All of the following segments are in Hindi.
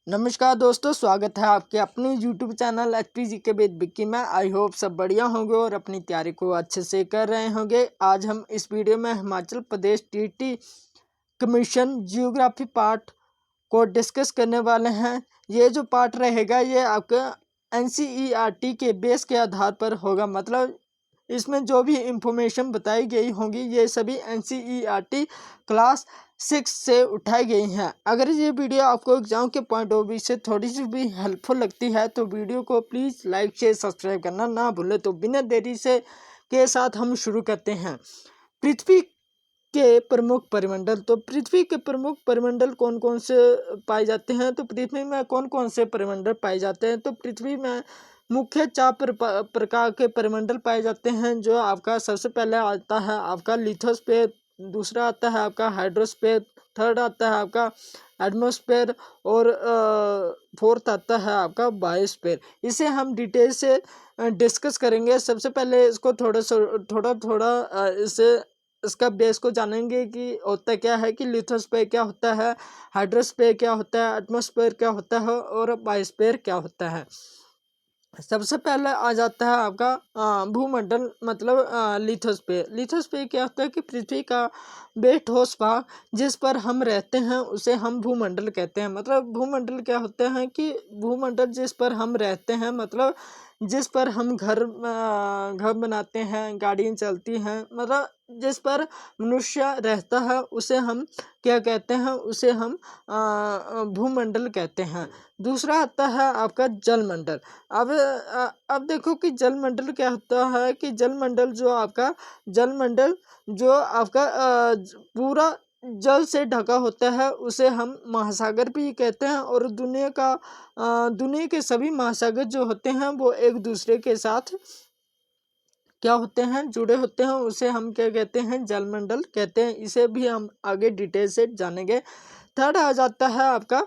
नमस्कार दोस्तों, स्वागत है आपके अपने YouTube चैनल एचपीजी के वेद विक्की में। आई होप सब बढ़िया होंगे और अपनी तैयारी को अच्छे से कर रहे होंगे। आज हम इस वीडियो में Himachal Pradesh TT commission geography part को डिस्कस करने वाले हैं। ये जो पार्ट रहेगा ये आपका एनसीईआरटी के बेस के आधार पर होगा, मतलब इसमें जो भी इंफॉर्मेशन बताई गई होंगी ये सभी एनसीईआरटी क्लास 6 से उठाई गई हैं। अगर ये वीडियो आपको एग्जाम के पॉइंट ऑफ व्यू से थोड़ी सी भी हेल्पफुल लगती है तो वीडियो को प्लीज़ लाइक शेयर सब्सक्राइब करना ना भूलें। तो बिना देरी से के साथ हम शुरू करते हैं। पृथ्वी के प्रमुख परिमंडल। तो पृथ्वी के प्रमुख परिमंडल कौन कौन से पाए जाते हैं? तो पृथ्वी में कौन कौन से परिमंडल पाए जाते हैं? तो पृथ्वी में मुख्य चार प्रकार के परिमंडल पाए जाते हैं। जो आपका सबसे पहले आता है आपका लिथोस्फीयर, दूसरा आता है आपका हाइड्रोस्फीयर, थर्ड आता है आपका एटमॉस्फेयर और फोर्थ आता है आपका बायोस्फीयर। इसे हम डिटेल से डिस्कस करेंगे। सबसे पहले इसको थोड़ा इसे इसका बेस को जानेंगे कि होता क्या है, कि लिथोस्फीयर क्या होता है, हाइड्रोस्फीयर क्या होता है, एटमॉस्फेयर क्या होता है और बायोस्फीयर क्या होता है। सबसे पहले आ जाता है आपका भूमंडल, मतलब लिथोस्फीयर। लिथोस्फीयर क्या होता है कि पृथ्वी का वे ठोस भाग जिस पर हम रहते हैं उसे हम भूमंडल कहते हैं। मतलब भूमंडल क्या होते हैं कि भूमंडल जिस पर हम रहते हैं, मतलब जिस पर हम घर बनाते हैं, गाड़ियाँ चलती हैं, मतलब जिस पर मनुष्य रहता है उसे हम क्या कहते हैं, उसे हम भूमंडल कहते हैं। दूसरा आता है आपका जलमंडल। अब देखो कि जलमंडल क्या होता है, कि जलमंडल जो आपका पूरा जल से ढका होता है उसे हम महासागर भी कहते हैं। और दुनिया के सभी महासागर जो होते हैं वो एक दूसरे के साथ क्या होते हैं, जुड़े होते हैं, उसे हम क्या कहते हैं, जलमंडल कहते हैं। इसे भी हम आगे डिटेल से जानेंगे। थर्ड आ जाता है आपका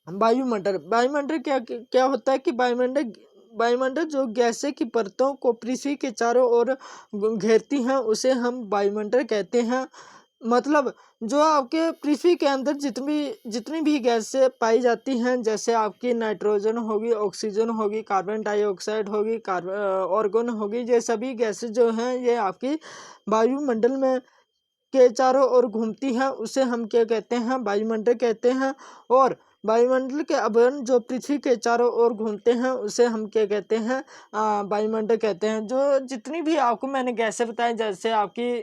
वायुमंडल। वायुमंडल क्या क्या होता है कि वायुमंडल जो गैसें की परतों को पृथ्वी के चारों ओर घेरती हैं उसे हम वायुमंडल कहते हैं। मतलब जो आपके पृथ्वी के अंदर जितनी भी गैसें पाई जाती हैं, जैसे आपकी नाइट्रोजन होगी, ऑक्सीजन होगी, कार्बन डाइऑक्साइड होगी, ऑर्गन होगी, ये सभी गैसें जो हैं ये आपकी वायुमंडल में के चारों ओर घूमती हैं, उसे हम क्या कहते हैं, वायुमंडल कहते हैं। और वायुमंडल के आवरण जो पृथ्वी के चारों ओर घूमते हैं उसे हम क्या कहते हैं, वायुमंडल कहते हैं। जो जितनी भी आपको मैंने गैसें बताई, जैसे आपकी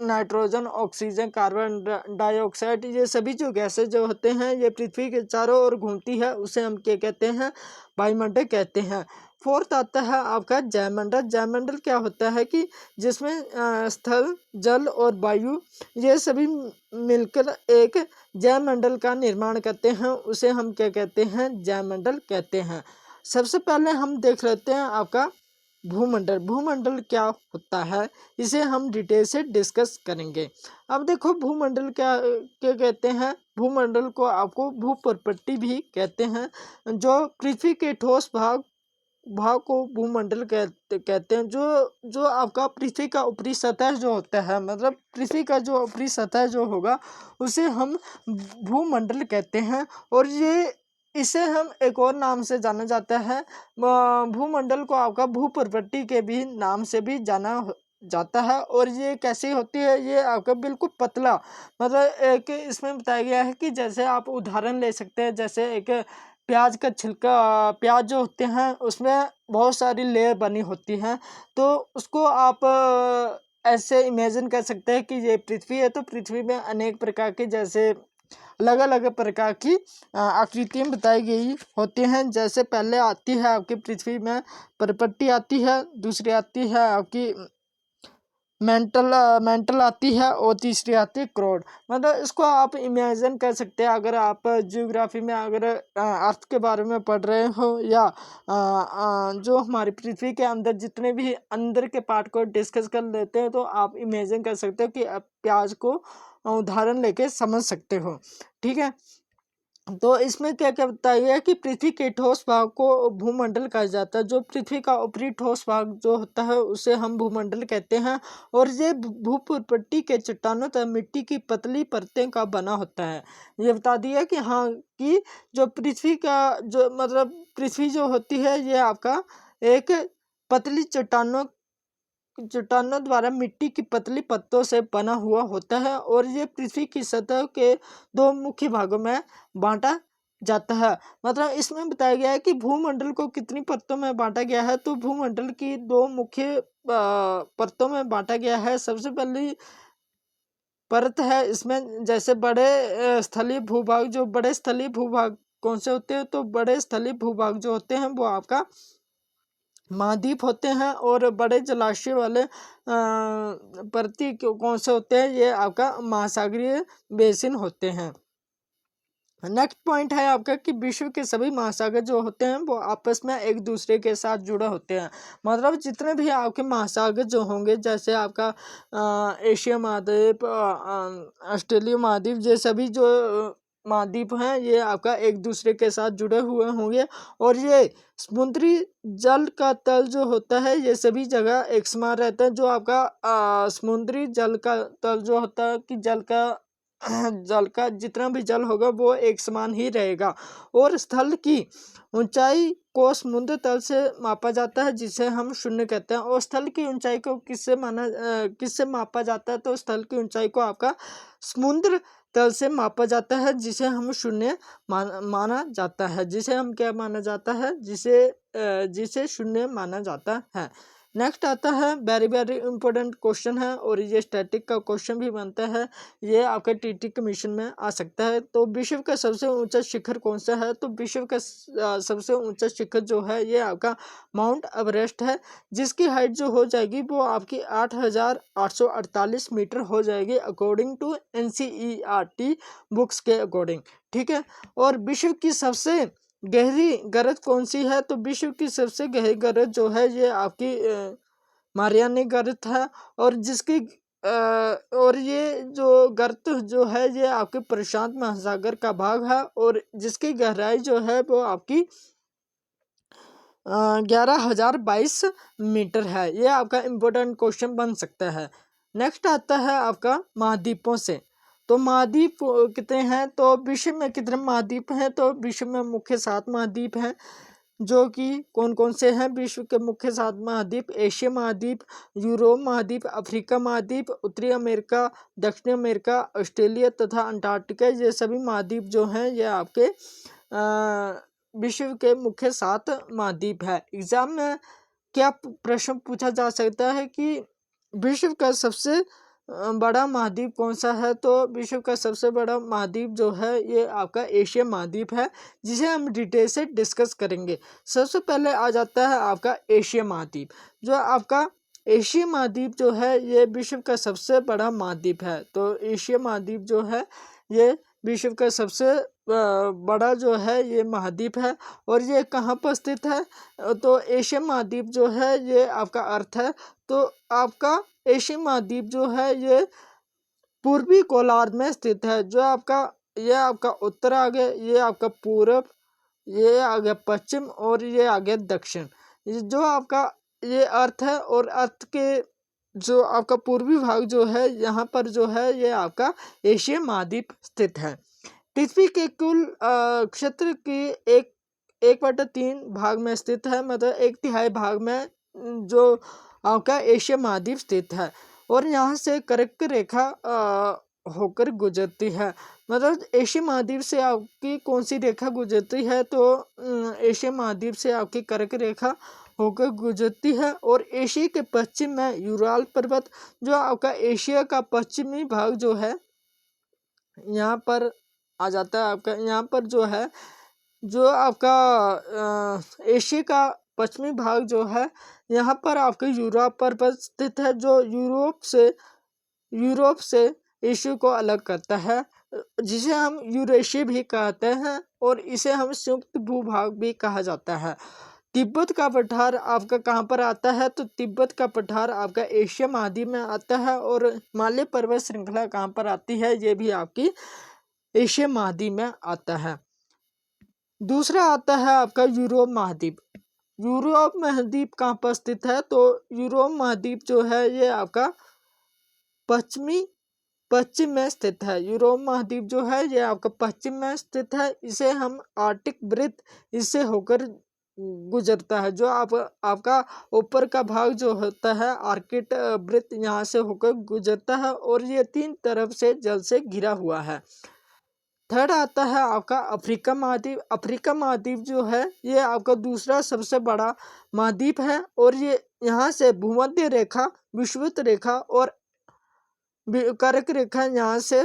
नाइट्रोजन, ऑक्सीजन, कार्बन डाइऑक्साइड, ये सभी जो गैसें जो होते हैं ये पृथ्वी के चारों ओर घूमती है, उसे हम क्या कहते हैं, वायुमंडल कहते हैं। फोर्थ आता है आपका जयमंडल। जयमंडल क्या होता है कि जिसमें स्थल, जल और वायु ये सभी मिलकर एक जयमंडल का निर्माण करते हैं, उसे हम क्या कहते हैं, जयमंडल कहते हैं। सबसे पहले हम देख लेते हैं आपका भूमंडल। भूमंडल क्या होता है इसे हम डिटेल से डिस्कस करेंगे। अब देखो भूमंडल क्या क्या कहते हैं। भूमंडल को आपको भूप्रपट्टी भी कहते हैं। जो पृथ्वी के ठोस भाग को भूमंडल कहते हैं। जो जो आपका पृथ्वी का ऊपरी सतह जो होता है, मतलब पृथ्वी का जो ऊपरी सतह जो होगा उसे हम भूमंडल कहते हैं। और ये इसे हम एक और नाम से जाना जाता है, भूमंडल को आपका भूप्रपट्टी के भी नाम से भी जाना जाता है। और ये कैसी होती है, ये आपका बिल्कुल पतला, मतलब एक इसमें बताया गया है कि जैसे आप उदाहरण ले सकते हैं, जैसे एक प्याज का छिलका, प्याज जो होते हैं उसमें बहुत सारी लेयर बनी होती हैं, तो उसको आप ऐसे इमेजिन कर सकते हैं कि ये पृथ्वी है। तो पृथ्वी में अनेक प्रकार के जैसे अलग अलग प्रकार की आकृतियाँ बताई गई होती हैं। जैसे पहले आती है आपकी पृथ्वी में परपट्टी आती है, दूसरी आती है आपकी मेंटल आती है और तीसरी आती है क्रोड। मतलब इसको आप इमेजिन कर सकते हैं, अगर आप जियोग्राफी में अगर अर्थ के बारे में पढ़ रहे हो, या जो हमारी पृथ्वी के अंदर जितने भी अंदर के पार्ट को डिस्कस कर लेते हैं, तो आप इमेजिन कर सकते हो कि आप प्याज को उदाहरण लेके समझ सकते हो। ठीक है। तो इसमें क्या क्या बताया गया है कि पृथ्वी के ठोस भाग को भूमंडल कहा जाता है। जो पृथ्वी का ऊपरी ठोस भाग जो होता है उसे हम भूमंडल कहते हैं। और ये भूपटटी के चट्टानों तथा मिट्टी की पतली परतें का बना होता है। ये बता दिया कि हाँ, कि जो पृथ्वी का जो मतलब पृथ्वी जो होती है ये आपका एक पतली चट्टानों द्वारा मिट्टी की पतली परतों से बना हुआ होता है। और ये पृथ्वी की सतह के दो मुख्य भागों में बांटा जाता है। मतलब इसमें बताया गया है कि भूमंडल को कितनी परतों में बांटा गया है। तो भूमंडल की दो मुख्य परतों में बांटा गया है। सबसे पहली परत है इसमें जैसे बड़े स्थलीय भूभाग, जो बड़े स्थलीय भूभाग कौन से होते हैं, तो बड़े स्थलीय भूभाग जो होते हैं वो आपका महाद्वीप होते हैं। और बड़े जलाशय वाले परती कौन से होते हैं, ये आपका महासागरीय बेसिन होते हैं। नेक्स्ट पॉइंट है आपका कि विश्व के सभी महासागर जो होते हैं वो आपस में एक दूसरे के साथ जुड़े होते हैं। मतलब जितने भी आपके महासागर जो होंगे, जैसे आपका एशिया महाद्वीप, ऑस्ट्रेलिया महाद्वीप, ये सभी जो महाद्वीप हैं ये आपका एक दूसरे के साथ जुड़े हुए होंगे। और ये समुद्री जल का तल जो होता है ये सभी जगह एक समान रहता है। जो आपका समुद्री जल का तल जो होता है कि जल का जितना भी जल होगा वो एक समान ही रहेगा। और स्थल की ऊंचाई को समुद्र तल से मापा जाता है जिसे हम शून्य कहते हैं। और स्थल की ऊंचाई को किससे मापा जाता है, तो स्थल की ऊंचाई को आपका समुद्र तल से मापा जाता है जिसे हम शून्य माना जाता है। जिसे हम क्या माना जाता है, जिसे शून्य माना जाता है। नेक्स्ट आता है वेरी वेरी इंपॉर्टेंट क्वेश्चन है, और ये स्टैटिक का क्वेश्चन भी बनता है। ये आपके टीटी कमीशन में आ सकता है। तो विश्व का सबसे ऊंचा शिखर कौन सा है, तो विश्व का सबसे ऊंचा शिखर जो है ये आपका माउंट एवरेस्ट है, जिसकी हाइट जो हो जाएगी वो आपकी 8,848 मीटर हो जाएगी अकॉर्डिंग टू NCERT बुक्स के अकॉर्डिंग। ठीक है। और विश्व की सबसे गहरी गरज कौन सी है, तो विश्व की सबसे गहरी गरज जो है ये आपकी मारियानी गर्त है। और जिसकी और ये जो गर्त जो है ये आपके प्रशांत महासागर का भाग है। और जिसकी गहराई जो है वो आपकी 11,022 मीटर है। ये आपका इम्पोर्टेंट क्वेश्चन बन सकता है। नेक्स्ट आता है आपका महाद्वीपों से। तो महाद्वीप कितने हैं, तो विश्व में कितने महाद्वीप हैं, तो विश्व में मुख्य 7 महाद्वीप हैं। जो कि कौन कौन से हैं, विश्व के मुख्य 7 महाद्वीप: एशिया महाद्वीप, यूरोप महाद्वीप, अफ्रीका महाद्वीप, उत्तरी अमेरिका, दक्षिणी अमेरिका, ऑस्ट्रेलिया तथा अंटार्कटिका। ये सभी महाद्वीप जो हैं ये आपके विश्व के मुख्य 7 महाद्वीप है। एग्जाम में क्या प्रश्न पूछा जा सकता है कि विश्व का सबसे बड़ा महाद्वीप कौन सा है, तो विश्व का सबसे बड़ा महाद्वीप जो है ये आपका एशिया महाद्वीप है, जिसे हम डिटेल से डिस्कस करेंगे। सबसे पहले आ जाता है आपका एशिया महाद्वीप। जो आपका एशिया महाद्वीप जो है ये विश्व का सबसे बड़ा महाद्वीप है। तो एशिया महाद्वीप जो है ये विश्व का सबसे बड़ा जो है ये महाद्वीप है। और ये कहाँ पर स्थित है, तो एशिया महाद्वीप जो है ये आपका अर्थ है। तो आपका एशिया महाद्वीप जो है ये पूर्वी गोलार्ध में स्थित है। जो आपका ये आपका उत्तर आ गया, ये आपका पूर्व, ये आ गया पश्चिम, और ये आ गया दक्षिण। जो आपका ये अर्थ है, और अर्थ के जो आपका पूर्वी भाग जो है यहाँ पर जो है ये आपका एशिया महाद्वीप स्थित है। पृथ्वी के कुल क्षेत्र की 1/3 भाग में स्थित है, मतलब 1/3 भाग में जो आपका एशिया महाद्वीप स्थित है। और यहाँ से कर्क रेखा होकर गुजरती है। मतलब एशिया महाद्वीप से आपकी कौन सी रेखा गुजरती है, तो एशिया महाद्वीप से आपकी कर्क रेखा होकर गुजरती है। और एशिया के पश्चिम में यूराल पर्वत, जो आपका एशिया का पश्चिमी भाग जो है यहाँ पर आ जाता है। आपका यहाँ पर जो है जो आपका एशिया का पश्चिमी भाग जो है यहाँ पर आपके यूरोप पर्वत स्थित है, जो यूरोप से एशिया को अलग करता है, जिसे हम यूरेशिया भी कहते हैं। और इसे हम संयुक्त भूभाग भी कहा जाता है। तिब्बत का पठार आपका कहाँ पर आता है, तो तिब्बत का पठार आपका एशिया महाद्वीप में आता है। और हिमालय पर्वत श्रृंखला कहाँ पर आती है, ये भी आपकी एशिया महाद्वीप में आता है। दूसरा आता है आपका यूरोप महाद्वीप। यूरोप महाद्वीप कहाँ पर स्थित है? तो यूरोप महाद्वीप जो है ये आपका पश्चिम में स्थित है। यूरोप महाद्वीप जो है ये आपका पश्चिम में स्थित है। इसे हम आर्कटिक वृत्त इससे होकर गुजरता है। जो आपका ऊपर का भाग जो होता है आर्कटिक वृत्त यहाँ से होकर गुजरता है और ये 3 तरफ से जल से घिरा हुआ है। थर्ड आता है आपका अफ्रीका महाद्वीप। अफ्रीका महाद्वीप जो है ये आपका दूसरा सबसे बड़ा महाद्वीप है और ये यहाँ से भूमध्य रेखा, विषुवत रेखा और कर्क रेखा यहाँ से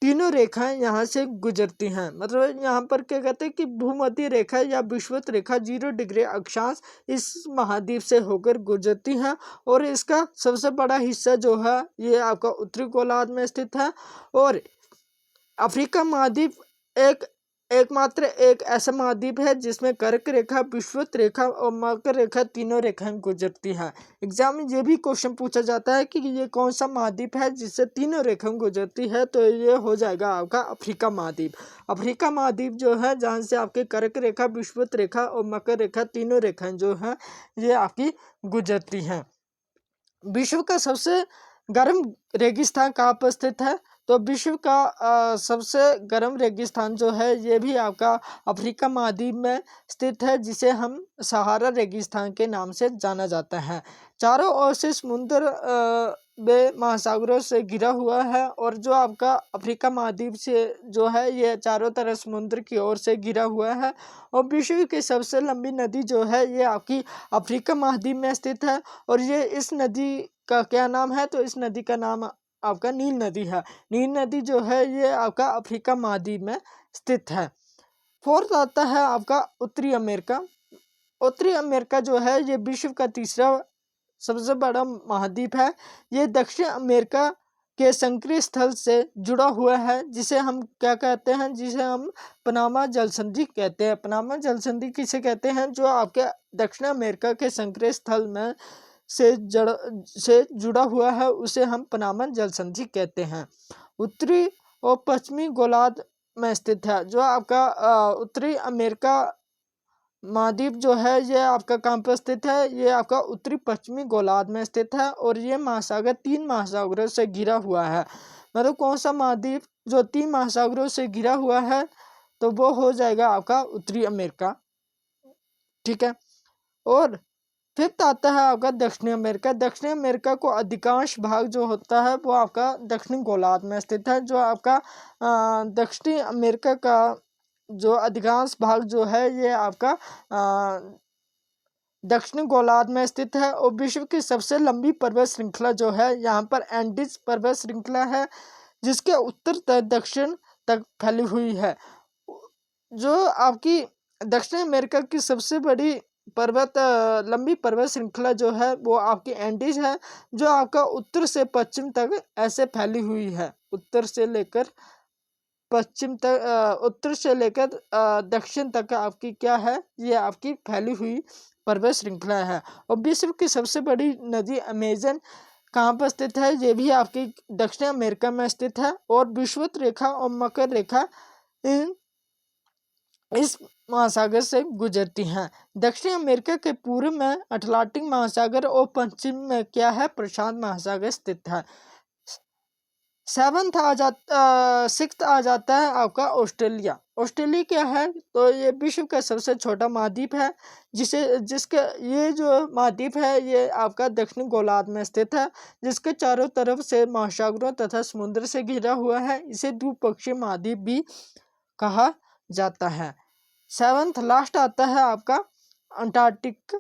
तीनों रेखाएं यहाँ से गुजरती हैं। मतलब यहाँ पर क्या कहते हैं कि भूमध्य रेखा या विषुवत रेखा 0 डिग्री अक्षांश इस महाद्वीप से होकर गुजरती हैं और इसका सबसे बड़ा हिस्सा जो है ये आपका उत्तरी गोलार्ध में स्थित है। और अफ्रीका महाद्वीप एकमात्र एक ऐसा महाद्वीप है जिसमें कर्क रेखा, विषुवत रेखा और मकर रेखा तीनों रेखाएं गुजरती हैं। एग्जाम में ये भी क्वेश्चन पूछा जाता है कि ये कौन सा महाद्वीप है जिससे तीनों रेखाएं गुजरती है, तो ये हो जाएगा आपका अफ्रीका महाद्वीप। अफ्रीका महाद्वीप जो है जहाँ से आपके कर्क रेखा, विषुवत रेखा और मकर रेखा तीनों रेखाएं जो है ये आपकी गुजरती हैं। विश्व का सबसे गर्म रेगिस्तान कहाँ पर स्थित है? तो विश्व का सबसे गर्म रेगिस्तान जो है ये भी आपका अफ्रीका महाद्वीप में स्थित है, जिसे हम सहारा रेगिस्तान के नाम से जाना जाता है। चारों ओर से समुद्र व महासागरों से घिरा हुआ है और जो आपका अफ्रीका महाद्वीप से जो है ये चारों तरफ समुद्र की ओर से घिरा हुआ है। और विश्व की सबसे लंबी नदी जो है ये आपकी अफ्रीका महाद्वीप में स्थित है और ये इस नदी का क्या नाम है? तो इस नदी का नाम आपका नील नदी है। नील नदी जो है ये आपका अफ्रीका महाद्वीप में स्थित है। फोर्थ आता है आपका उत्तरी अमेरिका। उत्तरी अमेरिका जो है ये विश्व का तीसरा सबसे बड़ा महाद्वीप है। ये दक्षिण अमेरिका के संक्रीय स्थल से जुड़ा हुआ है, जिसे हम क्या कहते हैं? जिसे हम पनामा जल संधि कहते हैं। पनामा जल संधि किसे कहते हैं? जो आपके दक्षिण अमेरिका के संक्रीय स्थल में से जुड़ा हुआ है उसे हम पनामा जल संधि कहते हैं। उत्तरी और पश्चिमी गोलार्ध में स्थित है। जो आपका उत्तरी अमेरिका महाद्वीप जो है ये आपका कहाँ पर स्थित है? ये आपका उत्तरी पश्चिमी गोलार्ध में स्थित है और ये महासागर 3 महासागरों से घिरा हुआ है। मतलब कौन सा महाद्वीप जो 3 महासागरों से घिरा हुआ है? तो वो हो जाएगा आपका उत्तरी अमेरिका। ठीक है। और फिफ्थ आता है आपका दक्षिणी अमेरिका। दक्षिणी अमेरिका को अधिकांश भाग जो होता है वो आपका दक्षिणी गोलार्ध में स्थित है। जो आपका दक्षिणी अमेरिका का जो अधिकांश भाग जो है ये आपका दक्षिणी गोलार्ध में स्थित है। और विश्व की सबसे लंबी पर्वत श्रृंखला जो है यहाँ पर एंडीज पर्वत श्रृंखला है, जिसके उत्तर तक दक्षिण तक फैली हुई है। जो आपकी दक्षिण अमेरिका की सबसे बड़ी लंबी पर्वत श्रृंखला जो है वो आपकी एंडीज है, जो आपका उत्तर से पश्चिम तक ऐसे फैली हुई है। उत्तर से लेकर पश्चिम तक, उत्तर से लेकर दक्षिण तक आपकी क्या है? ये आपकी फैली हुई पर्वत श्रृंखला है। और विश्व की सबसे बड़ी नदी अमेजन कहाँ पर स्थित है? ये भी आपकी दक्षिण अमेरिका में स्थित है। और विषुवत रेखा और मकर रेखा इस महासागर से गुजरती हैं। दक्षिण अमेरिका के पूर्व में अटलांटिक महासागर और पश्चिम में क्या है? प्रशांत महासागर स्थित है। सिक्स्थ आ जाता है आपका ऑस्ट्रेलिया। ऑस्ट्रेलिया क्या है? तो ये विश्व का सबसे छोटा महाद्वीप है, जिसके ये जो महाद्वीप है ये आपका दक्षिणी गोलार्ध में स्थित है, जिसके चारों तरफ से महासागरों तथा समुद्र से घिरा हुआ है। इसे द्विपक्षीय महाद्वीप भी कहा जाता है। 7th लास्ट आता है आपका अंटार्कटिक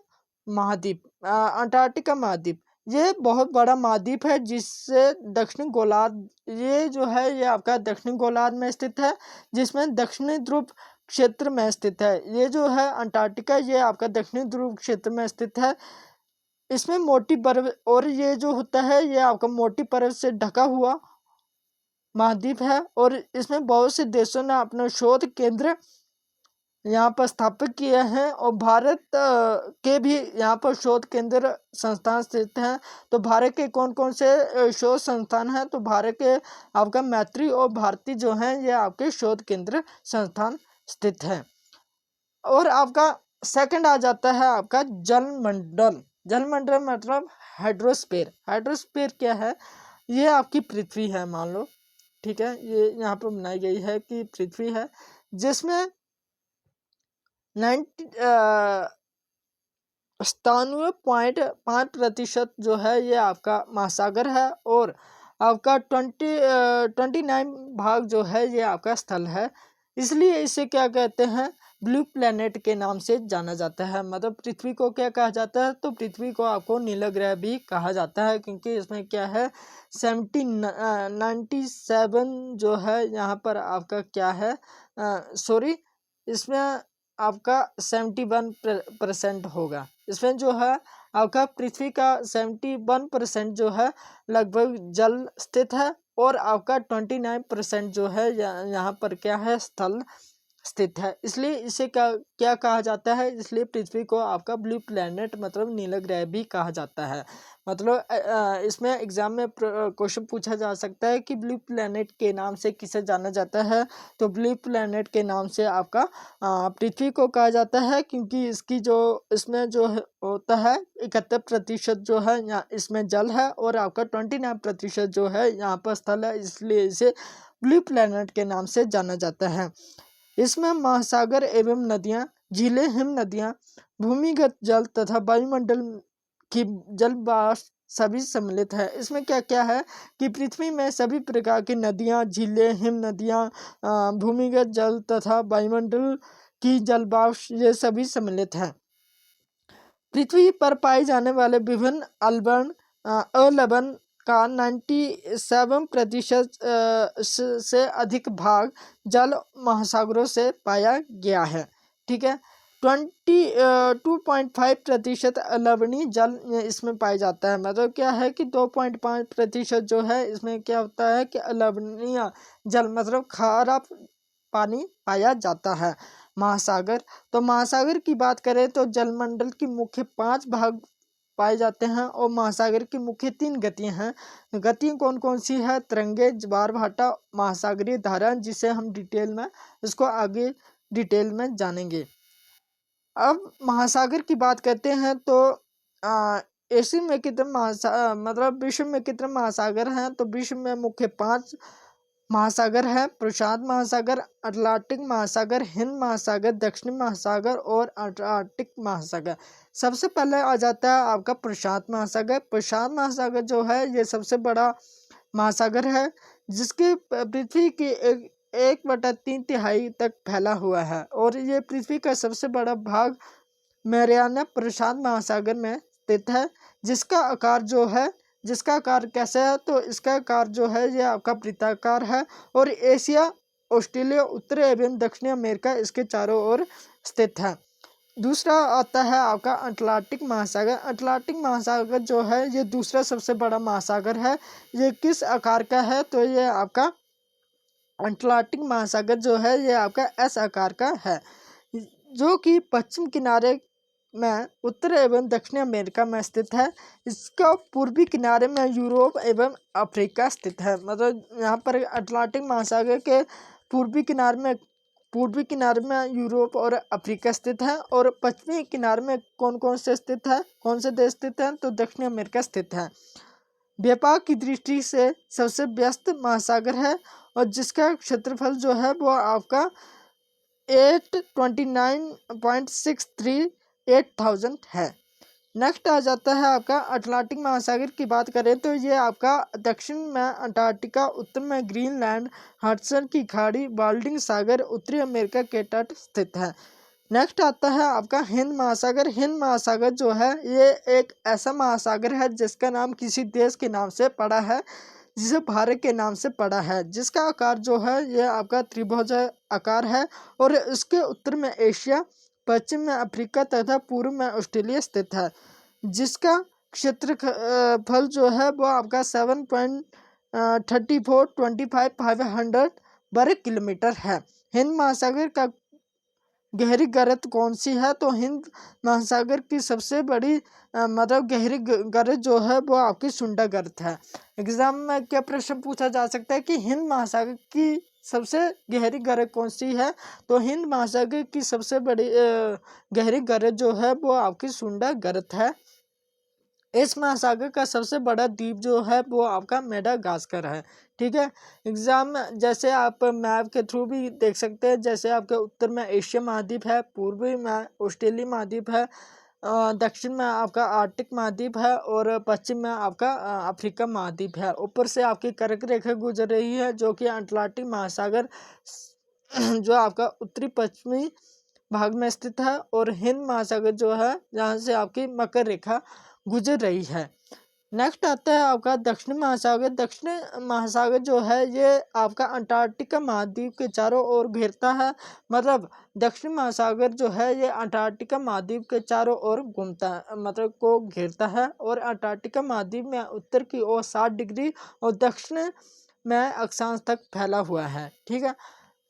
महाद्वीप। अंटार्कटिका महाद्वीप ये बहुत बड़ा महाद्वीप है, जिससे दक्षिणी गोलार्ध ये जो है ये आपका दक्षिणी गोलार्ध में स्थित है, जिसमें दक्षिणी ध्रुव क्षेत्र में स्थित है। ये जो है अंटार्कटिका ये आपका दक्षिणी ध्रुव क्षेत्र में स्थित है। इसमें मोटी बर्फ और ये जो होता है ये आपका मोटी बर्फ से ढका हुआ महाद्वीप है और इसमें बहुत से देशों ने अपना शोध केंद्र यहाँ पर स्थापित किए हैं और भारत के भी यहाँ पर शोध केंद्र संस्थान स्थित हैं। तो भारत के कौन कौन से शोध संस्थान हैं? तो भारत के आपका मैत्री और भारती जो हैं ये आपके शोध केंद्र संस्थान स्थित है। और आपका सेकंड आ जाता है आपका जलमंडल। जलमंडल मतलब हाइड्रोस्फीयर। हाइड्रोस्फीयर क्या है? ये आपकी पृथ्वी है मान लो, ठीक है, ये यहाँ पर बनाई गई है कि पृथ्वी है, जिसमें 97.5% जो है ये आपका महासागर है, और आपका 29 भाग जो है ये आपका स्थल है। इसलिए इसे क्या कहते हैं? ब्लू प्लेनेट के नाम से जाना जाता है। मतलब पृथ्वी को क्या कहा जाता है? तो पृथ्वी को आपको नीला ग्रह भी कहा जाता है, क्योंकि इसमें क्या है 97 जो है यहाँ पर आपका क्या है, सॉरी, इसमें आपका 71% होगा। इसमें जो है आपका पृथ्वी का 71% जो है लगभग जल स्थित है, और आपका 29% जो है यहाँ पर क्या है, स्थल स्थित है। इसलिए इसे क्या कहा जाता है? इसलिए पृथ्वी को आपका ब्लू प्लेनेट मतलब नीला ग्रह भी कहा जाता है। मतलब इसमें एग्जाम में क्वेश्चन पूछा जा सकता है कि ब्लू प्लेनेट के नाम से किसे जाना जाता है? तो ब्लू प्लेनेट के नाम से आपका पृथ्वी को कहा जाता है, क्योंकि इसकी जो इसमें जो होता है 71% जो है यहाँ इसमें जल है, और आपका 29% जो है यहाँ पर स्थल है, इसलिए इसे ब्लू प्लेनेट के नाम से जाना जाता है। इसमें महासागर एवं नदियां, झीलें, हिम नदियां, भूमिगत जल तथा वायुमंडल की जल वाष्प सभी सम्मिलित है। इसमें क्या क्या है कि पृथ्वी में सभी प्रकार की नदियां, झीलें, हिम नदियां, भूमिगत जल तथा वायुमंडल की जल वाष्प ये सभी सम्मिलित है। पृथ्वी पर पाए जाने वाले विभिन्न अलवण का 97% से अधिक भाग जल महासागरों से पाया गया है, ठीक है। 2.5% अलवणीय जल इसमें पाया जाता है। मतलब क्या है कि 2.5% जो है इसमें क्या होता है कि अलवणीय जल मतलब खारा पानी पाया जाता है। महासागर, तो महासागर की बात करें तो जलमंडल की मुख्य 5 भाग पाए जाते हैं, और महासागर की मुख्य 3 गतियां हैं। गतियां कौन कौन सी है? तरंगे, ज्वार भाटा, महासागरीय धारा, जिसे हम डिटेल में इसको आगे डिटेल में जानेंगे। अब महासागर की बात करते हैं तो एशिया में कितने मतलब विश्व में कितने महासागर हैं? तो विश्व में मुख्य 5 महासागर है: प्रशांत महासागर, अटलांटिक महासागर, हिंद महासागर, दक्षिणी महासागर और अंटार्कटिक महासागर। सबसे पहले आ जाता है आपका प्रशांत महासागर। प्रशांत महासागर जो है ये सबसे बड़ा महासागर है, जिसके पृथ्वी की 1/3 तक फैला हुआ है, और ये पृथ्वी का सबसे बड़ा भाग मैरियाना प्रशांत महासागर में स्थित है, जिसका आकार कैसा है? तो इसका आकार जो है ये आपका वृत्ताकार है, और एशिया, ऑस्ट्रेलिया, उत्तरी एवं दक्षिणी अमेरिका इसके चारों ओर स्थित है। दूसरा आता है आपका अटलांटिक महासागर। अटलांटिक महासागर जो है ये दूसरा सबसे बड़ा महासागर है। ये किस आकार का है? तो ये आपका अटलांटिक महासागर जो है ये आपका एस आकार का है, जो कि पश्चिम किनारे में उत्तर एवं दक्षिणी अमेरिका में स्थित है। इसका पूर्वी किनारे में यूरोप एवं अफ्रीका स्थित है। मतलब यहाँ पर अटलांटिक महासागर के पूर्वी किनारे में यूरोप और अफ्रीका स्थित है, और पश्चिमी किनारे में कौन कौन से स्थित है, कौन से देश स्थित हैं? तो दक्षिणी अमेरिका स्थित है। व्यापार की दृष्टि से सबसे व्यस्त महासागर है, और जिसका क्षेत्रफल जो है वो आपका 829.638,000 है। नेक्स्ट आ जाता है आपका अटलांटिक महासागर की बात करें तो ये आपका दक्षिण में अंटार्कटिका, उत्तर में ग्रीनलैंड, हडसन की खाड़ी, बाल्टिक सागर, उत्तरी अमेरिका के तट स्थित है। नेक्स्ट आता है आपका हिंद महासागर। हिंद महासागर जो है ये एक ऐसा महासागर है जिसका नाम किसी देश के नाम से पड़ा है, जिसे भारत के नाम से पड़ा है, जिसका आकार जो है ये आपका त्रिभुज आकार है, और इसके उत्तर में एशिया, पश्चिम में अफ्रीका तथा पूर्व में ऑस्ट्रेलिया स्थित है, जिसका क्षेत्रफल जो है वो आपका 7.3425 वर्ग किलोमीटर है। हिंद महासागर का गहरी गर्त कौन सी है? तो हिंद महासागर की सबसे बड़ी मतलब गहरी गर्त जो है वो आपकी सुंडा गर्त है। एग्जाम में क्या प्रश्न पूछा जा सकता है कि हिंद महासागर की सबसे गहरी गरज कौन सी है? तो हिंद महासागर की सबसे बड़ी गहरी गरज जो है वो आपकी सुंडा गरज है। इस महासागर का सबसे बड़ा द्वीप जो है वो आपका मेडागास्कर है। ठीक है, एग्जाम में जैसे आप मैप के थ्रू भी देख सकते हैं, जैसे आपके उत्तर में एशिया महाद्वीप है, पूर्वी में ऑस्ट्रेलिया महाद्वीप है, दक्षिण में आपका आर्कटिक महाद्वीप है और पश्चिम में आपका अफ्रीका महाद्वीप है। ऊपर से आपकी कर्क रेखा गुजर रही है जो कि अटलांटिक महासागर जो आपका उत्तरी पश्चिमी भाग में स्थित है, और हिंद महासागर जो है जहाँ से आपकी मकर रेखा गुजर रही है। नेक्स्ट आता है आपका दक्षिण महासागर। दक्षिण महासागर जो है ये आपका अंटार्कटिका महाद्वीप के चारों ओर घेरता है। मतलब दक्षिण महासागर जो है ये अंटार्कटिका महाद्वीप के चारों ओर घूमता है, मतलब को घेरता है, और अंटार्कटिका महाद्वीप में उत्तर की ओर 60 डिग्री और दक्षिण में अक्षांश तक फैला हुआ है। ठीक है,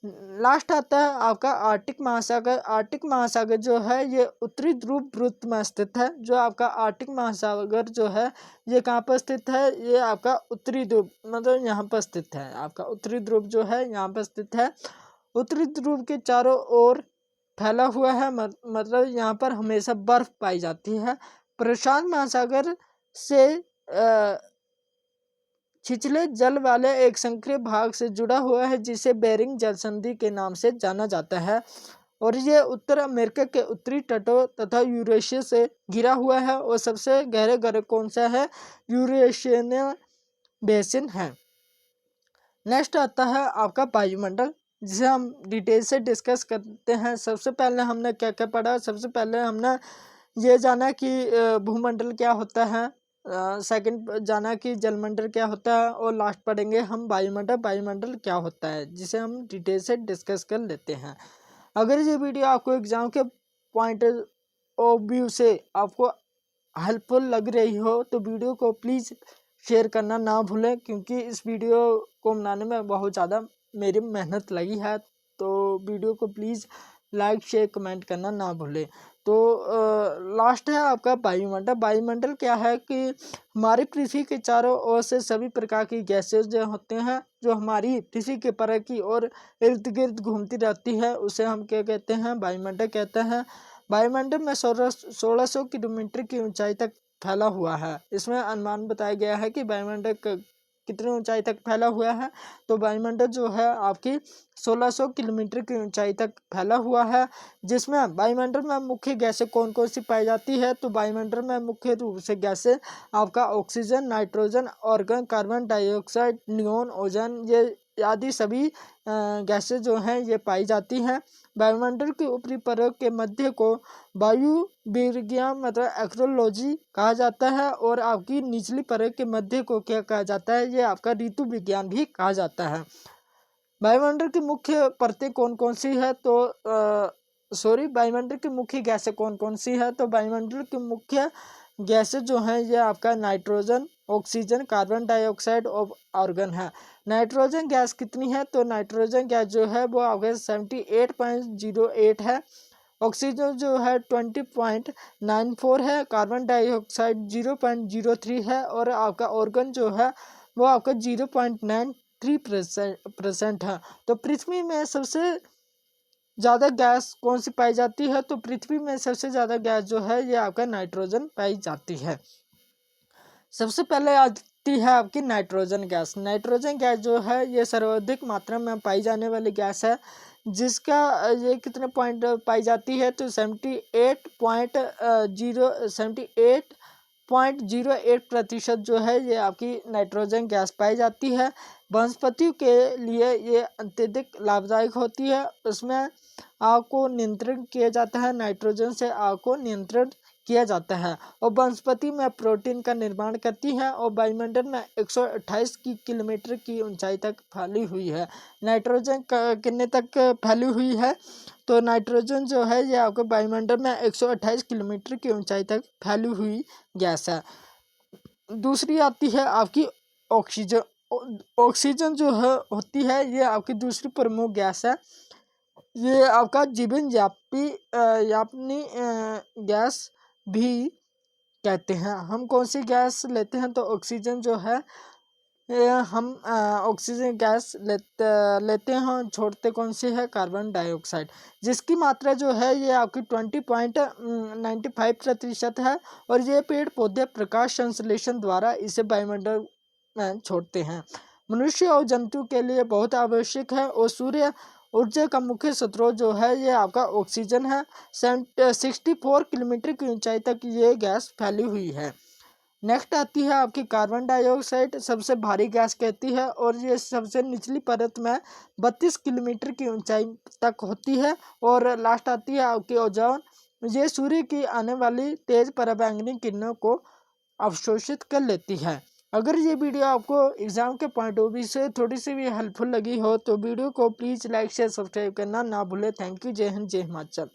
लास्ट आता है आपका आर्कटिक महासागर। आर्कटिक महासागर जो है ये उत्तरी ध्रुव वृत्त में स्थित है। जो आपका आर्कटिक महासागर जो है ये कहाँ पर स्थित है? ये आपका उत्तरी ध्रुव, मतलब यहाँ पर स्थित है। आपका उत्तरी ध्रुव जो है यहाँ पर स्थित है। उत्तरी ध्रुव के चारों ओर फैला हुआ है, मतलब यहाँ पर हमेशा बर्फ पाई जाती है। प्रशांत महासागर से छिछले जल वाले एक संकीर्ण भाग से जुड़ा हुआ है जिसे बेरिंग जल संधि के नाम से जाना जाता है, और ये उत्तर अमेरिका के उत्तरी तटों तथा यूरेशिया से घिरा हुआ है। और सबसे गहरे गहरे कौन सा है? यूरेशियन बेसिन है। नेक्स्ट आता है आपका वायुमंडल, जिसे हम डिटेल से डिस्कस करते हैं। सबसे पहले हमने क्या क्या पढ़ा? सबसे पहले हमने ये जाना कि भूमंडल क्या होता है, सेकंड जाना कि जलमंडल क्या होता है, और लास्ट पढ़ेंगे हम वायुमंडल। वायुमंडल क्या होता है जिसे हम डिटेल से डिस्कस कर लेते हैं। अगर ये वीडियो आपको एग्जाम के पॉइंट ऑफ व्यू से आपको हेल्पफुल लग रही हो तो वीडियो को प्लीज़ शेयर करना ना भूलें, क्योंकि इस वीडियो को बनाने में बहुत ज़्यादा मेरी मेहनत लगी है। तो वीडियो को प्लीज़ लाइक शेयर कमेंट करना ना भूलें। तो लास्ट है आपका वायुमंडल। वायुमंडल क्या है कि हमारी पृथ्वी के चारों ओर से सभी प्रकार की गैसेज जो होते हैं जो हमारी पृथ्वी के परत की ओर इर्द गिर्द घूमती रहती है उसे हम क्या कहते हैं? वायुमंडल कहते हैं। वायुमंडल में 1600 किलोमीटर की ऊंचाई तक फैला हुआ है। इसमें अनुमान बताया गया है कि वायुमंडल कितनी ऊंचाई तक फैला हुआ है? तो वायुमंडल जो है आपकी 1600 किलोमीटर की ऊंचाई तक फैला हुआ है। जिसमें वायुमंडल में मुख्य गैसें कौन कौन सी पाई जाती है? तो वायुमंडल में मुख्य रूप से गैसें आपका oxygen, nitrogen, organ, carbon dioxide, neon, ozone, ये आदि सभी गैसें जो हैं ये पाई जाती हैं। वायुमंडल के ऊपरी परत के मध्य को वायु विज्ञान मतलब एक्रोलॉजी कहा जाता है, और आपकी निचली परत के मध्य को क्या कहा जाता है? ये आपका ऋतु विज्ञान भी कहा जाता है। वायुमंडल की मुख्य परतें कौन कौन सी है? तो वायुमंडल की मुख्य गैसें कौन कौन सी है? तो वायुमंडल की मुख्य गैसें जो हैं ये आपका नाइट्रोजन, ऑक्सीजन, कार्बन डाइऑक्साइड और आर्गन है। नाइट्रोजन गैस कितनी है? तो नाइट्रोजन गैस जो है वो आपके 78.08 है। ऑक्सीजन जो है 20.94 है। कार्बन डाइऑक्साइड 0.03 है, और आपका ऑर्गन जो है वो आपका 0.93% है। तो पृथ्वी में सबसे ज़्यादा गैस कौन सी पाई जाती है? तो पृथ्वी में सबसे ज़्यादा गैस जो है ये आपका नाइट्रोजन पाई जाती है। सबसे पहले आती है आपकी नाइट्रोजन गैस। नाइट्रोजन गैस जो है ये सर्वाधिक मात्रा में पाई जाने वाली गैस है, जिसका ये कितने पॉइंट पाई जाती है? तो 78.08% जो है ये आपकी नाइट्रोजन गैस पाई जाती है। वनस्पतियों के लिए ये अत्यधिक लाभदायक होती है। उसमें आग को नियंत्रण किया जाता है, नाइट्रोजन से आग को नियंत्रण किया जाता है, और वनस्पति में प्रोटीन का निर्माण करती है। और वायुमंडल में 128 किलोमीटर की ऊंचाई तक फैली हुई है। नाइट्रोजन कितने तक फैली हुई है? तो नाइट्रोजन जो है ये आपके वायुमंडल में 128 किलोमीटर की ऊंचाई तक फैली हुई गैस है। दूसरी आती है आपकी ऑक्सीजन। ऑक्सीजन जो है होती है ये आपकी दूसरी प्रमुख गैस है। ये आपका जीवन यापनी गैस भी कहते हैं। हम कौन सी गैस लेते हैं? तो ऑक्सीजन जो है हम ऑक्सीजन गैस लेते हैं और छोड़ते कौन सी है, कार्बन डाइऑक्साइड, जिसकी मात्रा जो है ये आपकी 20.95% है। और ये पेड़ पौधे प्रकाश संश्लेषण द्वारा इसे वायुमंडल में छोड़ते हैं। मनुष्य और जंतु के लिए बहुत आवश्यक है। और सूर्य ऊर्जा का मुख्य स्रोत जो है ये आपका ऑक्सीजन है। 64 किलोमीटर की ऊंचाई तक ये गैस फैली हुई है। नेक्स्ट आती है आपकी कार्बन डाइऑक्साइड, सबसे भारी गैस कहती है और ये सबसे निचली परत में 32 किलोमीटर की ऊंचाई तक होती है। और लास्ट आती है आपकी ओजोन, ये सूर्य की आने वाली तेज पराबैंगनी किरणों को अवशोषित कर लेती है। अगर ये वीडियो आपको एग्जाम के पॉइंट ऑफ व्यू से थोड़ी सी भी हेल्पफुल लगी हो तो वीडियो को प्लीज़ लाइक शेयर सब्सक्राइब करना ना भूले। Thank you. जय हिंद, जय हिमाचल।